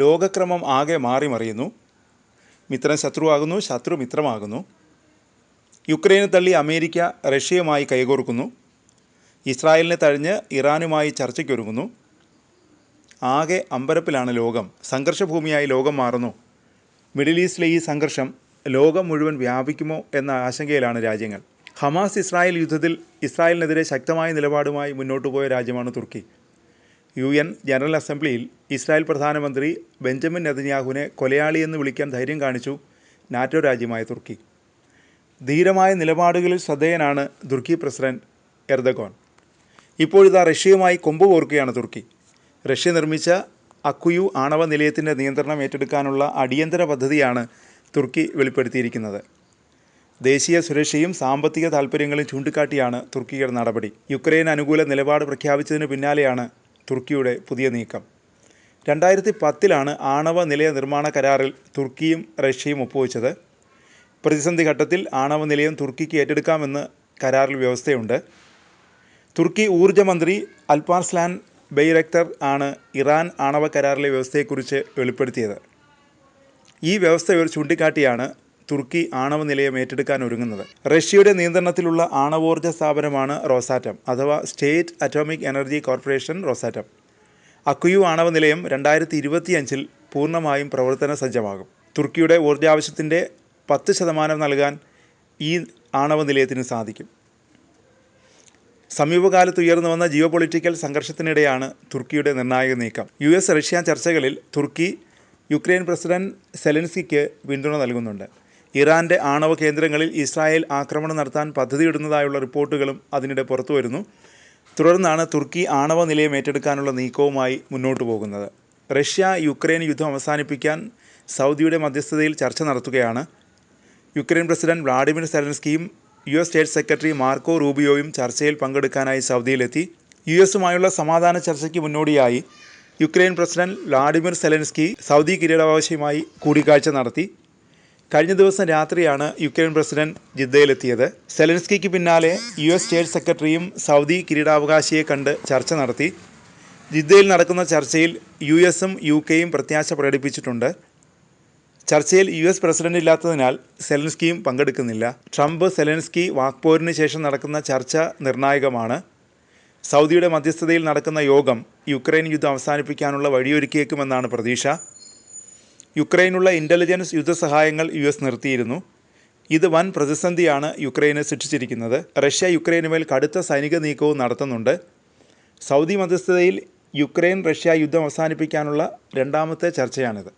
ലോകക്രമം ആകെ മാറിമറിയുന്നു. മിത്രം ശത്രുവാകുന്നു, ശത്രു മിത്രമാകുന്നു. യുക്രൈനെ തള്ളി അമേരിക്ക റഷ്യയുമായി കൈകോർക്കുന്നു. ഇസ്രായേലിനെ തഴഞ്ഞ് ഇറാനുമായി ചർച്ചയ്ക്കൊരുങ്ങുന്നു. ആകെ അമ്പരപ്പിലാണ് ലോകം. സംഘർഷഭൂമിയായി ലോകം മാറുന്നു. മിഡിൽ ഈസ്റ്റിലെ ഈ സംഘർഷം ലോകം മുഴുവൻ വ്യാപിക്കുമോ എന്ന ആശങ്കയിലാണ് രാജ്യങ്ങൾ. ഹമാസ് ഇസ്രായേൽ യുദ്ധത്തിൽ ഇസ്രായേലിനെതിരെ ശക്തമായ നിലപാടുമായി മുന്നോട്ടു പോയ രാജ്യമാണ് തുർക്കി. UN ജനറൽ അസംബ്ലിയിൽ ഇസ്രായേൽ പ്രധാനമന്ത്രി ബെഞ്ചമിൻ നെതന്യാഹുവിനെ കൊലയാളിയെന്ന് വിളിക്കാൻ ധൈര്യം കാണിച്ചു നാറ്റോ രാജ്യമായ തുർക്കി. ധീരമായ നിലപാടുകളിൽ ശ്രദ്ധേയനാണ് തുർക്കി പ്രസിഡന്റ് എർദഗോൺ. ഇപ്പോഴിതാ റഷ്യയുമായി കൊമ്പ് കോർക്കുകയാണ് തുർക്കി. റഷ്യ നിർമ്മിച്ച അക്കുയു ആണവ നിലയത്തിൻ്റെ നിയന്ത്രണം ഏറ്റെടുക്കാനുള്ള അടിയന്തര പദ്ധതിയാണ് തുർക്കി വെളിപ്പെടുത്തിയിരിക്കുന്നത്. ദേശീയ സുരക്ഷയും സാമ്പത്തിക താൽപ്പര്യങ്ങളും ചൂണ്ടിക്കാട്ടിയാണ് തുർക്കിയുടെ നടപടി. യുക്രൈൻ അനുകൂല നിലപാട് പ്രഖ്യാപിച്ചതിന് പിന്നാലെയാണ് തുർക്കിയുടെ പുതിയ നീക്കം. 2010 ആണവ നിലയ നിർമ്മാണ കരാറിൽ തുർക്കിയും റഷ്യയും ഒപ്പുവെച്ചത്. പ്രതിസന്ധി ഘട്ടത്തിൽ ആണവ നിലയം തുർക്കിക്ക് ഏറ്റെടുക്കാമെന്ന് കരാറിൽ വ്യവസ്ഥയുണ്ട്. തുർക്കി ഊർജ്ജ മന്ത്രി അൽപാർസ്ലാൻ ബെയ്രക്തർ ആണ് ഇറാൻ ആണവ കരാറിലെ വ്യവസ്ഥയെക്കുറിച്ച് വെളിപ്പെടുത്തിയത്. ഈ വ്യവസ്ഥ ചൂണ്ടിക്കാട്ടിയാണ് തുർക്കി ആണവ നിലയം ഏറ്റെടുക്കാൻ ഒരുങ്ങുന്നത്. റഷ്യയുടെ നിയന്ത്രണത്തിലുള്ള ആണവോർജ്ജ സ്ഥാപനമാണ് റോസാറ്റം അഥവാ state atomic energy corporation Rosatom. അക്കുയു ആണവ നിലയം 2025 പൂർണ്ണമായും പ്രവർത്തന സജ്ജമാകും. തുർക്കിയുടെ ഊർജ്ജാവശ്യത്തിൻ്റെ 10% നൽകാൻ ഈ ആണവ നിലയത്തിന് സാധിക്കും. സമീപകാലത്ത് ഉയർന്നു വന്ന ജിയോ പൊളിറ്റിക്കൽ സംഘർഷത്തിനിടെയാണ് തുർക്കിയുടെ നിർണായക നീക്കം. US റഷ്യ ചർച്ചകളിൽ തുർക്കി യുക്രൈൻ പ്രസിഡന്റ് സെലൻസ്കിക്ക് പിന്തുണ നൽകുന്നുണ്ട്. ഇറാൻ്റെ ആണവ കേന്ദ്രങ്ങളിൽ ഇസ്രായേൽ ആക്രമണം നടത്താൻ പദ്ധതിയിടുന്നതായുള്ള റിപ്പോർട്ടുകളും അതിനിടെ പുറത്തു വരുന്നു. തുടർന്നാണ് തുർക്കി ആണവ നിലയം ഏറ്റെടുക്കാനുള്ള നീക്കവുമായി മുന്നോട്ടു പോകുന്നത്. റഷ്യ യുക്രൈൻ യുദ്ധം അവസാനിപ്പിക്കാൻ സൗദിയുടെ മധ്യസ്ഥതയിൽ ചർച്ച നടത്തുകയാണ്. യുക്രൈൻ പ്രസിഡന്റ് വ്ളാഡിമിർ സെലൻസ്കിയും US സ്റ്റേറ്റ് സെക്രട്ടറി മാർക്കോ റൂബിയോയും ചർച്ചയിൽ പങ്കെടുക്കാനായി സൗദിയിലെത്തി. US സമാധാന ചർച്ചയ്ക്ക് മുന്നോടിയായി Ukraine president Vladimir Zelensky Saudi കിരീടാവകാശിയുമായി കൂടിക്കാഴ്ച നടത്തി. കഴിഞ്ഞ ദിവസം രാത്രിയാണ് യുക്രൈൻ പ്രസിഡന്റ് ജിദ്ദയിലെത്തിയത്. സെലൻസ്കിക്ക് പിന്നാലെ US സ്റ്റേറ്റ് സെക്രട്ടറിയും സൗദി കിരീടാവകാശിയെ കണ്ട് ചർച്ച നടത്തി. ജിദ്ദയിൽ നടക്കുന്ന ചർച്ചയിൽ USഉം UKയും പ്രത്യാശ പ്രകടിപ്പിച്ചിട്ടുണ്ട്. ചർച്ചയിൽ US പ്രസിഡന്റ് ഇല്ലാത്തതിനാൽ സെലൻസ്കിയും പങ്കെടുക്കുന്നില്ല. ട്രംപ് സെലൻസ്കി വാക്പോരിന് ശേഷം നടക്കുന്ന ചർച്ച നിർണായകമാണ്. സൗദിയുടെ മധ്യസ്ഥതയിൽ നടക്കുന്ന യോഗം യുക്രൈൻ യുദ്ധം അവസാനിപ്പിക്കാനുള്ള വഴിയൊരുക്കിയേക്കുമെന്നാണ് പ്രതീക്ഷ. യുക്രൈനുള്ള ഇൻ്റലിജൻസ് യുദ്ധസഹായങ്ങൾ US നിർത്തിയിരുന്നു. ഇത് വൻ പ്രതിസന്ധിയാണ് യുക്രൈനെ സൃഷ്ടിച്ചിരിക്കുന്നത്. റഷ്യ യുക്രൈനുമേൽ കടുത്ത സൈനിക നീക്കവും നടത്തുന്നുണ്ട്. സൗദി മധ്യസ്ഥതയിൽ യുക്രൈൻ റഷ്യ യുദ്ധം അവസാനിപ്പിക്കാനുള്ള രണ്ടാമത്തെ ചർച്ചയാണിത്.